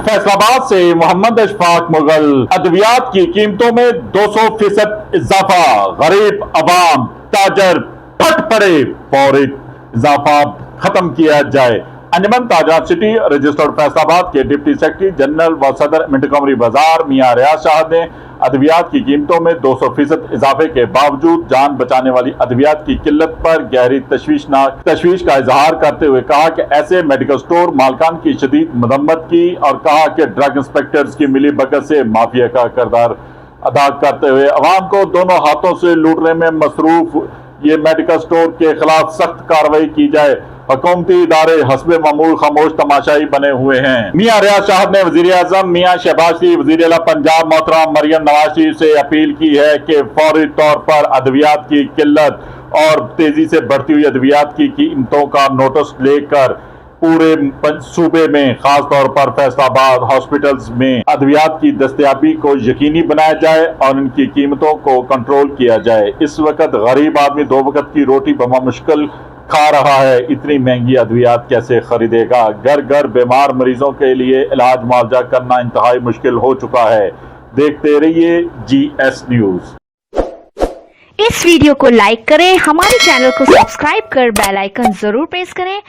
फैसलाबाद से मोहम्मद अशफाक मुगल। अद्वियात की कीमतों में 200% इजाफा, गरीब अवाम ताजर फट पड़े, फौरी इजाफा खत्म किया जाए। अंजमन ताजरात सिटी रजिस्टर्ड फैसलाबाद के डिप्टी सेक्रेटरी जनरल व सदर मिंटगमरी बाजार मियां रियाज शाह ने अद्वियात की कीमतों में 200% इजाफे के बावजूद जान बचाने वाली अद्वियात की किल्लत पर गहरी तशवीश का इजहार करते हुए कहा कि ऐसे मेडिकल स्टोर मालकान की शदीद मदम्मत की और कहा कि ड्रग इंस्पेक्टर्स की मिली भगत से माफिया का किरदार अदा करते हुए अवाम को दोनों हाथों से लूटने में मसरूफ ये मेडिकल स्टोर के खिलाफ सख्त कार्रवाई की जाए। हुकूमती इदारे हस्बे मामूल खामोश तमाशाई बने हुए हैं। मियां रियाज शाह ने वजीर आजम मियां शहबाज शरीफ, वजीर आला पंजाब मोहतरम मरियम नवाज शरीफ से अपील की है कि फौरी तौर पर अद्वियात की किल्लत और तेजी से बढ़ती हुई अद्वियात की कीमतों का नोटिस लेकर पूरे सूबे में खास तौर पर फैसलाबाद हॉस्पिटल्स में अद्वियात की दस्तयाबी को यकीनी बनाया जाए और इनकी कीमतों को कंट्रोल किया जाए। इस वक्त गरीब आदमी 2 वक्त की रोटी बमा मुश्किल खा रहा है, इतनी महंगी अद्वियात कैसे खरीदेगा। घर घर बीमार मरीजों के लिए इलाज मुआवजा करना इंतहाई मुश्किल हो चुका है। देखते रहिए GS न्यूज। इस वीडियो को लाइक करें, हमारे चैनल को सब्सक्राइब कर बेल आइकन जरूर प्रेस करें